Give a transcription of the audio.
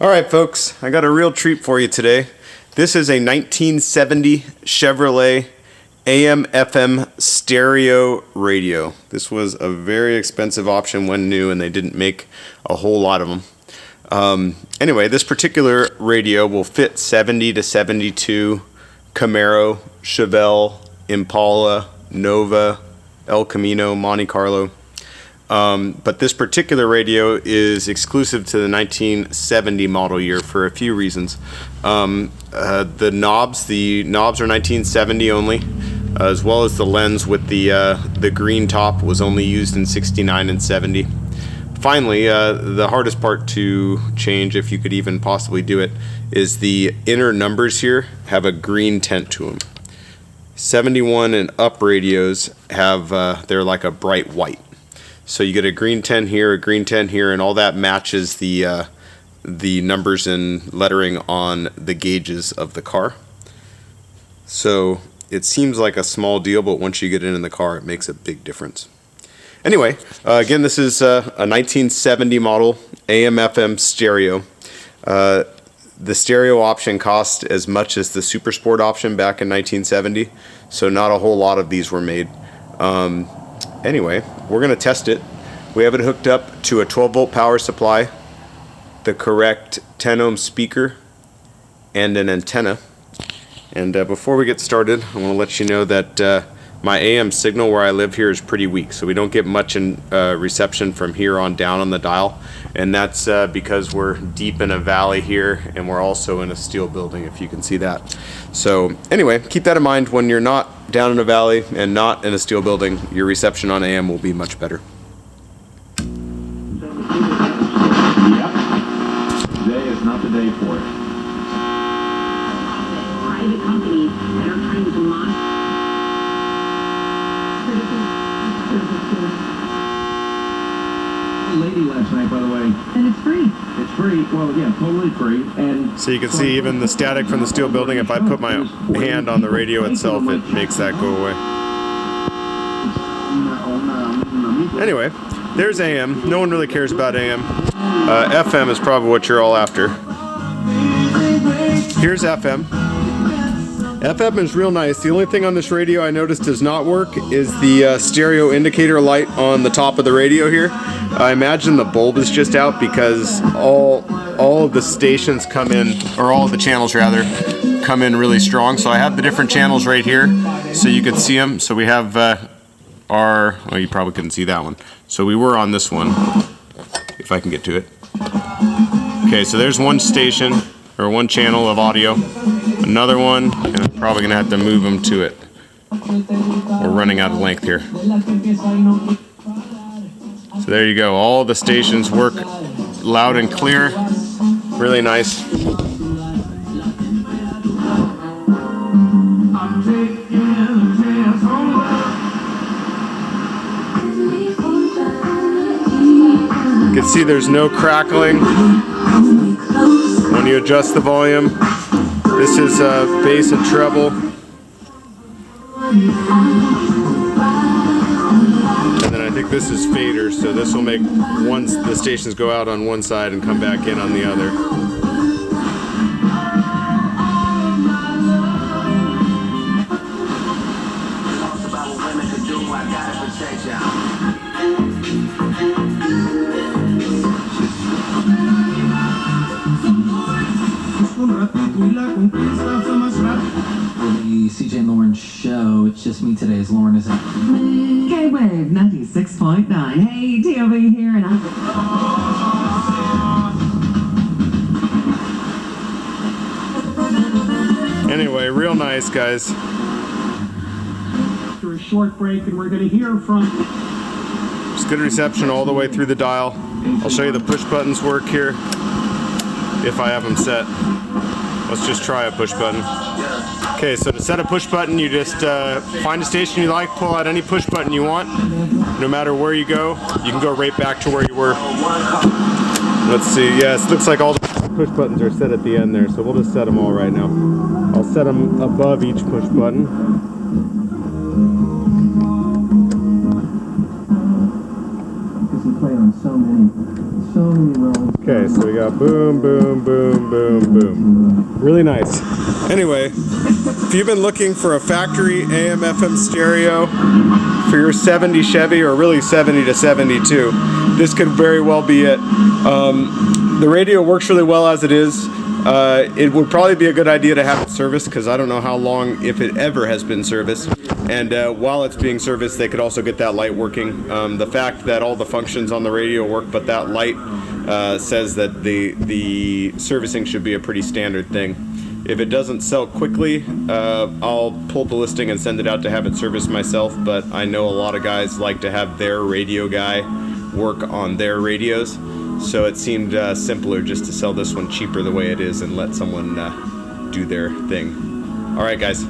Alright folks, I got a real treat for you today. This is a 1970 Chevrolet AM/FM stereo radio. This was a very expensive option when new, and they didn't make a whole lot of them. Anyway, this particular radio will fit 70 to 72 Camaro, Chevelle, Impala, Nova, El Camino, Monte Carlo. But this particular radio is exclusive to the 1970 model year for a few reasons. The knobs are 1970 only, as well as the lens with the green top was only used in 69 and 70. Finally, the hardest part to change, if you could even possibly do it, is the inner numbers here have a green tint to them. 71 and up radios have they're like a bright white. So you get a green 10 here, a green 10 here, and all that matches the numbers and lettering on the gauges of the car. So it seems like a small deal, but once you get in the car, it makes a big difference. Anyway, again, this is a 1970 model AM/FM stereo. The stereo option cost as much as the Super Sport option back in 1970, so not a whole lot of these were made. Anyway, we're going to test it. We have it hooked up to a 12-volt power supply, the correct 10-ohm speaker, and an antenna. And before we get started, I want to let you know that my AM signal where I live here is pretty weak, so we don't get much in reception from here on down on the dial. And that's because we're deep in a valley here, and we're also in a steel building, if you can see that. So anyway, keep that in mind when you're not down in a valley and not in a steel building. Your reception on AM will be much better. Yep. Today is not the day for it. Private companies that are trying to monitor Lady last night, by the way. and it's free. It's free. Well, yeah, totally free. And So you can see even the static from the steel building. If I put my hand on the radio itself, it makes that go away. Anyway, there's AM. No one really cares about AM. FM is probably what you're all after. Here's FM. FM is real nice. The only thing on this radio I noticed does not work is the stereo indicator light on the top of the radio here. I imagine the bulb is just out because all of the stations come in, or all of the channels rather, come in really strong. So I have the different channels right here so you can see them. So we have well, you probably couldn't see that one. So we were on this one, if I can get to it. Okay, so there's one station, or one channel of audio. Another one, and I'm probably gonna have to move them to it. We're running out of length here. So there you go. All the stations work loud and clear. Really nice. You can see there's no crackling when you adjust the volume. This is bass and treble. And then I think this is fader, so this will make the stations go out on one side and come back in on the other. The CJ and Lauren show. It's just me today as Lauren isn't. K-Wave 96.9. Hey, TOV here, and Anyway, real nice, guys. After a short break, and we're going to hear from... It's good reception all the way through the dial. I'll show you the push buttons work here if I have them set. Let's just try a push button. Okay, so to set a push button, you just find a station you like, pull out any push button you want. No matter where you go, you can go right back to where you were. Let's see, yes, looks like all the push buttons are set at the end there, so we'll just set them all right now. I'll set them above each push button. Because we play on so many Okay, so we got boom, boom, boom, boom, boom. Really nice. Anyway, if you've been looking for a factory AM/FM stereo for your 70 Chevy, or really 70 to 72, this could very well be it. The radio works really well as it is. It would probably be a good idea to have it serviced, because I don't know how long, if it ever has been serviced. And while it's being serviced, they could also get that light working. The fact that all the functions on the radio work, but that light says that the servicing should be a pretty standard thing. If it doesn't sell quickly, I'll pull the listing and send it out to have it serviced myself, but I know a lot of guys like to have their radio guy work on their radios, so it seemed simpler just to sell this one cheaper the way it is and let someone do their thing. All right, guys.